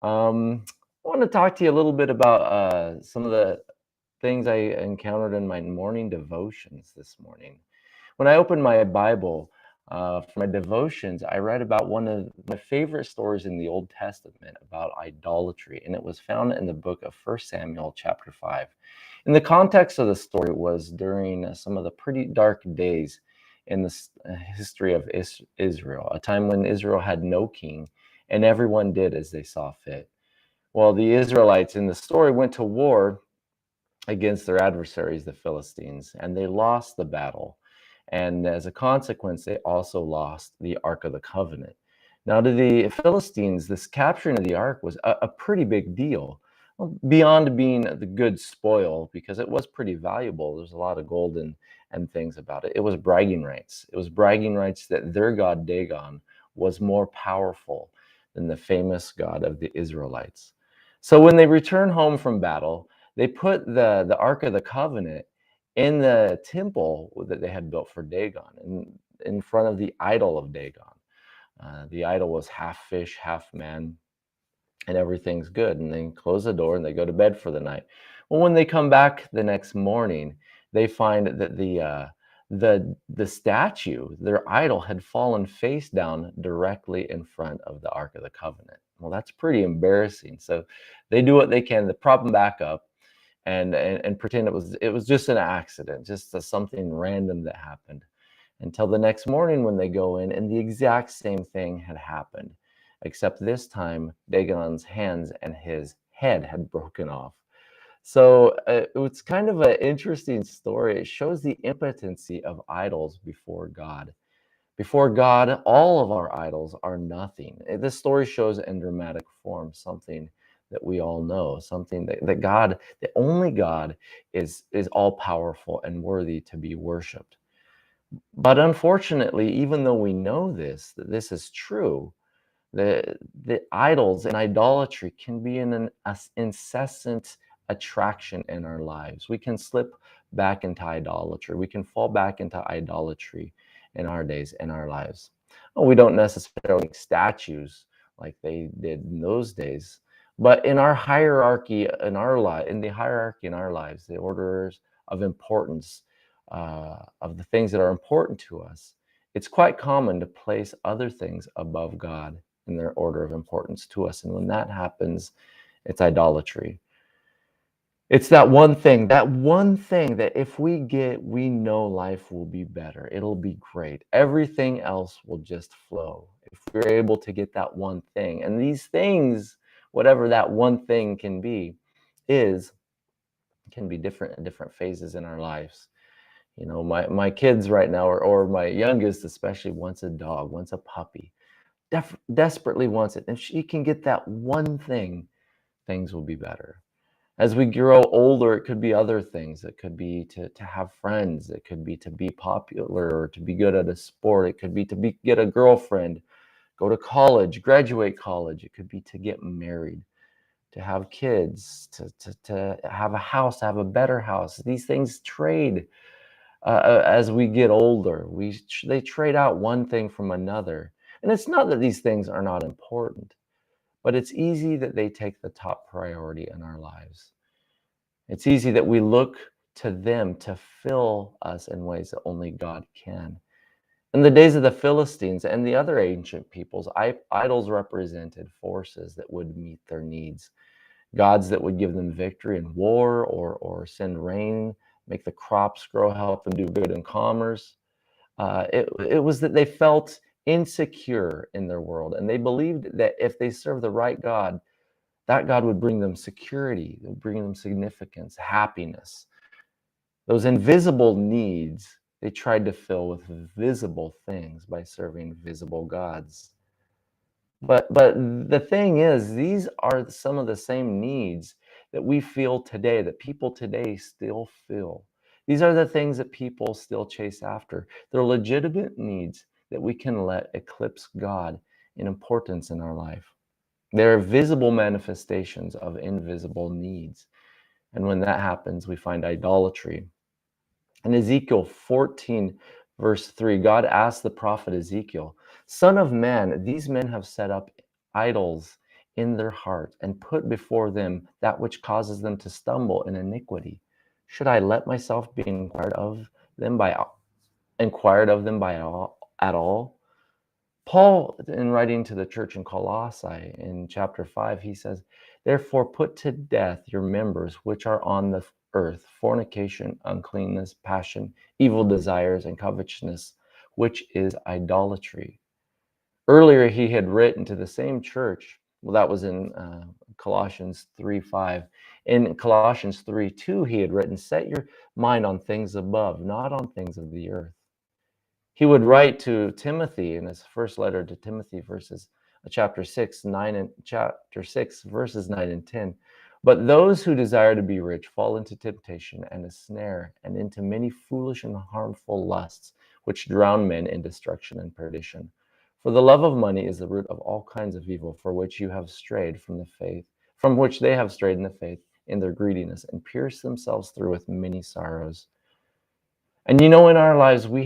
I want to talk to you a little bit about some of the things I encountered in my morning devotions this morning. When I opened my Bible for my devotions, I read about one of my favorite stories in the Old Testament about idolatry, and it was found in the book of 1 Samuel, chapter 5. And the context of the story was during some of the pretty dark days in the history of Israel, a time when Israel had no king and everyone did as they saw fit. Well, the Israelites in the story went to war against their adversaries, the Philistines, and they lost the battle. And as a consequence, they also lost the Ark of the Covenant. Now, to the Philistines, this capturing of the Ark was a pretty big deal. Well, beyond being the good spoil, because it was pretty valuable. There's a lot of gold and things about it. It was bragging rights. It was bragging rights that their god Dagon was more powerful than the famous God of the Israelites. So when they returned home from battle, they put the Ark of the Covenant in the temple that they had built for Dagon, in front of the idol of Dagon. The idol was half fish, half man, and everything's good. And they close the door and they go to bed for the night. Well, when they come back the next morning, they find that the statue, their idol, had fallen face down directly in front of the Ark of the Covenant. Well, that's pretty embarrassing. So they do what they can to prop them back up and pretend it was just an accident, just something random that happened, until the next morning when they go in and the exact same thing had happened, except this time Dagon's hands and his head had broken off. So it's kind of an interesting story. It shows the impotency of idols before God. Before God, all of our idols are nothing. This story shows in dramatic form something that we all know, something that God, the only God, is all powerful and worthy to be worshipped. But unfortunately, even though we know this, that this is true, the idols and idolatry can be an incessant attraction in our lives. We can slip back into idolatry. We can fall back into idolatry in our days, in our lives. Oh, we don't necessarily make statues like they did in those days, but in our hierarchy in our life, in the hierarchy in our lives, the orders of importance of the things that are important to us, it's quite common to place other things above God in their order of importance to us. And when that happens, it's idolatry. It's that one thing that if we get, we know life will be better. It'll be great. Everything else will just flow. If we're able to get that one thing, and these things, whatever that one thing is, can be different in different phases in our lives. You know, my kids right now, or my youngest especially, wants a dog, wants a puppy, desperately wants it. If she can get that one thing, things will be better. As we grow older, it could be other things. It could be to have friends. It could be to be popular or to be good at a sport. It could be to get a girlfriend, go to college, graduate college. It could be to get married, to have kids, to have a house, to have a better house. These things trade as we get older. They trade out one thing from another. And it's not that these things are not important, but it's easy that they take the top priority in our lives. It's easy that we look to them to fill us in ways that only God can. In the days of the Philistines and the other ancient peoples, idols represented forces that would meet their needs, gods that would give them victory in war, or send rain, make the crops grow, help them do good in commerce. It was that they felt insecure in their world, and they believed that if they served the right God, that God would bring them security, would bring them significance, happiness. Those invisible needs they tried to fill with visible things by serving visible gods. But the thing is, these are some of the same needs that we feel today, that people today still feel. These are the things that people still chase after. They're legitimate needs that we can let eclipse God in importance in our life. They're visible manifestations of invisible needs. And when that happens, we find idolatry. In Ezekiel 14, verse 3, God asked the prophet Ezekiel, "Son of man, these men have set up idols in their heart and put before them that which causes them to stumble in iniquity. Should I let myself be inquired of them by all at all? Paul, in writing to the church in Colossae in chapter 5, he says, therefore put to death your members which are on the earth, fornication, uncleanness, passion, evil desires, and covetousness, which is idolatry. Earlier, he had written to the same church. Well, that was in Colossians 3:5. In Colossians 3:2, he had written, set your mind on things above, not on things of the earth. He would write to Timothy in his first letter to Timothy, chapter 6, 9 and chapter 6, verses 9 and 10. But those who desire to be rich fall into temptation and a snare, and into many foolish and harmful lusts, which drown men in destruction and perdition. For the love of money is the root of all kinds of evil, for which you have strayed from the faith, from which they have strayed in the faith in their greediness, and pierced themselves through with many sorrows. And in our lives, we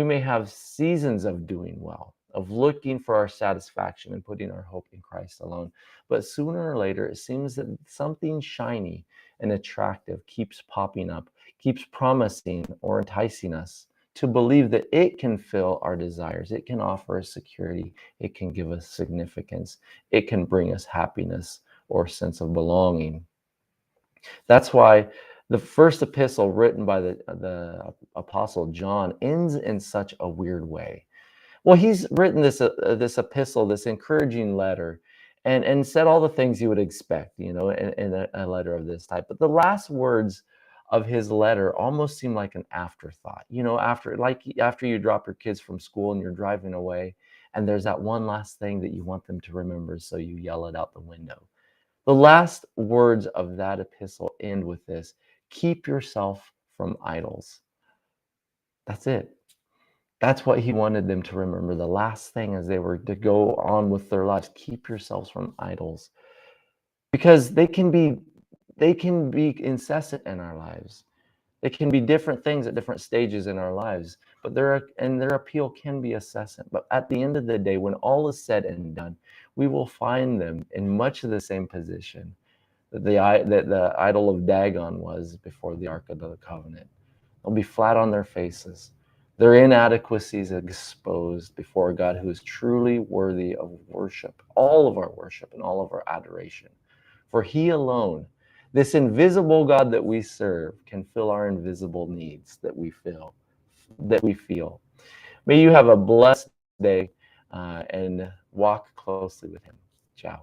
may have seasons of doing well, of looking for our satisfaction and putting our hope in Christ alone. But sooner or later, it seems that something shiny and attractive keeps popping up, keeps promising or enticing us to believe that it can fill our desires. It can offer us security. It can give us significance. It can bring us happiness or sense of belonging. That's why the first epistle written by the Apostle John ends in such a weird way. Well, he's written this epistle, this encouraging letter, and said all the things you would expect, in a letter of this type. But the last words of his letter almost seem like an afterthought. After you drop your kids from school and you're driving away, and there's that one last thing that you want them to remember, so you yell it out the window. The last words of that epistle end with this: keep yourself from idols. That's it. That's what he wanted them to remember. The last thing as they were to go on with their lives: keep yourselves from idols. Because they can be incessant in our lives. They can be different things at different stages in our lives, but their appeal can be incessant. But at the end of the day, when all is said and done, we will find them in much of the same position that the idol of Dagon was before the Ark of the Covenant. They'll be flat on their faces, their inadequacies exposed before God, who is truly worthy of worship, all of our worship and all of our adoration. For he alone, this invisible God that we serve, can fill our invisible needs that we feel. May you have a blessed day and walk closely with him. Ciao.